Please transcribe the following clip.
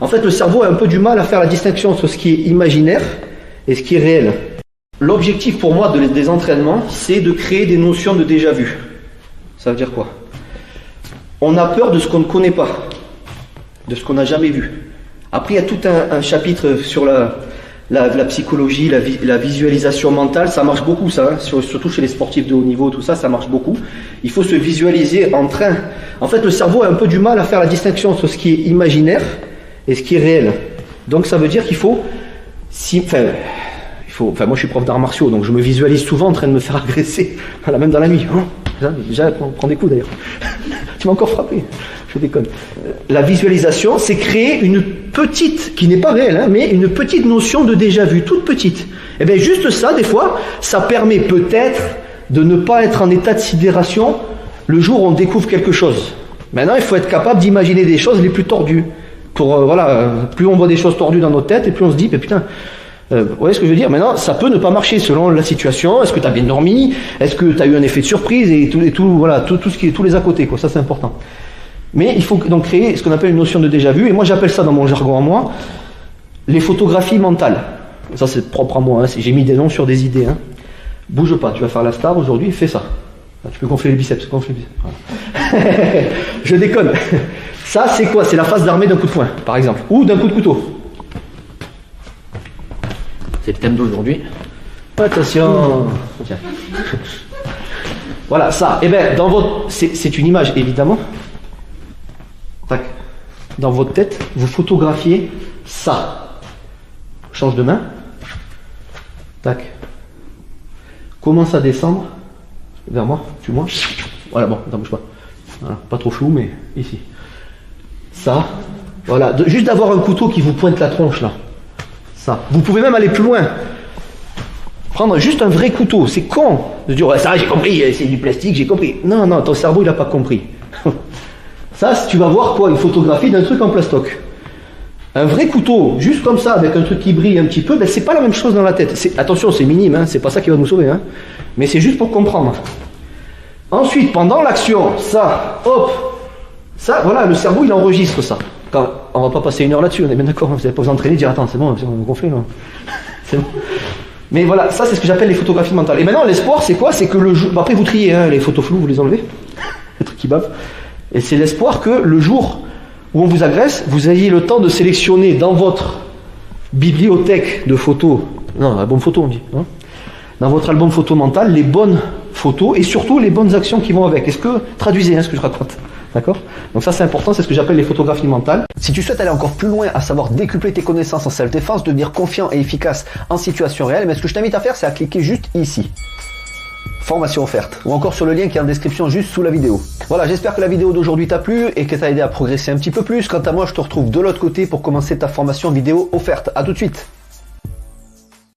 En fait, le cerveau a un peu du mal à faire la distinction entre ce qui est imaginaire et ce qui est réel. L'objectif pour moi des entraînements, c'est de créer des notions de déjà-vu. Ça veut dire quoi? On a peur de ce qu'on ne connaît pas, de ce qu'on n'a jamais vu. Après, il y a tout un chapitre sur la psychologie, la visualisation mentale. Ça marche beaucoup, ça, hein, surtout chez les sportifs de haut niveau, tout ça, ça marche beaucoup. Il faut se visualiser en train. En fait, le cerveau a un peu du mal à faire la distinction entre ce qui est imaginaire et ce qui est réel. Donc, ça veut dire qu'il faut... moi, je suis prof d'arts martiaux, donc je me visualise souvent en train de me faire agresser, même dans la nuit. Déjà, on prend des coups d'ailleurs. Tu m'as encore frappé. Je déconne. La visualisation, c'est créer une petite, qui n'est pas réelle, hein, mais une petite notion de déjà-vu, toute petite. Et bien juste ça, des fois, ça permet peut-être de ne pas être en état de sidération le jour où on découvre quelque chose. Maintenant, il faut être capable d'imaginer des choses les plus tordues. Plus on voit des choses tordues dans notre tête, et plus on se dit, putain, vous voyez ce que je veux dire? Maintenant, ça peut ne pas marcher selon la situation. Est-ce que tu as bien dormi? Est-ce que tu as eu un effet de surprise? Et tout ce qui est tous les à côté, quoi. Ça, c'est important. Mais il faut donc créer ce qu'on appelle une notion de déjà-vu. Et moi, j'appelle ça dans mon jargon à moi, les photographies mentales. Ça, c'est propre à moi. Hein. J'ai mis des noms sur des idées. Hein. Bouge pas. Tu vas faire la star aujourd'hui. Fais ça. Tu peux gonfler les biceps. Voilà. Je déconne. Ça, c'est quoi? C'est la phase d'armée d'un coup de poing, par exemple. Ou d'un coup de couteau. C'est le thème d'aujourd'hui. Attention. Tiens. Voilà, ça. Eh bien, dans votre... C'est une image, évidemment. Tac. Dans votre tête, vous photographiez ça. Change de main. Tac. Commence à descendre vers moi. Suis-moi. Voilà, bon, attends, bouge pas. Voilà, pas trop flou, mais ici. Ça. Voilà. Juste d'avoir un couteau qui vous pointe la tronche, là. Ça. Vous pouvez même aller plus loin. Prendre juste un vrai couteau. C'est con de dire, ouais, ça, j'ai compris, c'est du plastique, j'ai compris. Non, ton cerveau, il n'a pas compris. Ça, tu vas voir quoi? Une photographie d'un truc en plastoc. Un vrai couteau, juste comme ça, avec un truc qui brille un petit peu, ben, c'est pas la même chose dans la tête. Attention, c'est minime, hein, c'est pas ça qui va nous sauver. Hein, mais c'est juste pour comprendre. Ensuite, pendant l'action, ça, hop, ça, voilà, le cerveau, il enregistre ça. Quand, on va pas passer une heure là-dessus, on est bien d'accord, vous n'allez pas vous entraîner, dire, attends, c'est bon, on va gonfler, là. C'est bon. Mais voilà, ça, c'est ce que j'appelle les photographies mentales. Et maintenant, l'espoir, c'est quoi? C'est que le jour... Après, vous triez, hein, les photos floues, vous les enlevez. Les trucs qui bavent. Et c'est l'espoir que le jour où on vous agresse, vous ayez le temps de sélectionner dans votre bibliothèque de photos, non, album photo on dit, hein, dans votre album photo mental, les bonnes photos et surtout les bonnes actions qui vont avec. Est-ce que, traduisez hein, ce que je raconte, d'accord? Donc ça c'est important, c'est ce que j'appelle les photographies mentales. Si tu souhaites aller encore plus loin, à savoir décupler tes connaissances en self-défense, devenir confiant et efficace en situation réelle, mais ce que je t'invite à faire, c'est à cliquer juste ici. Formation offerte, ou encore sur le lien qui est en description juste sous la vidéo. Voilà, j'espère que la vidéo d'aujourd'hui t'a plu et que t'a aidé à progresser un petit peu plus. Quant à moi, je te retrouve de l'autre côté pour commencer ta formation vidéo offerte. À tout de suite.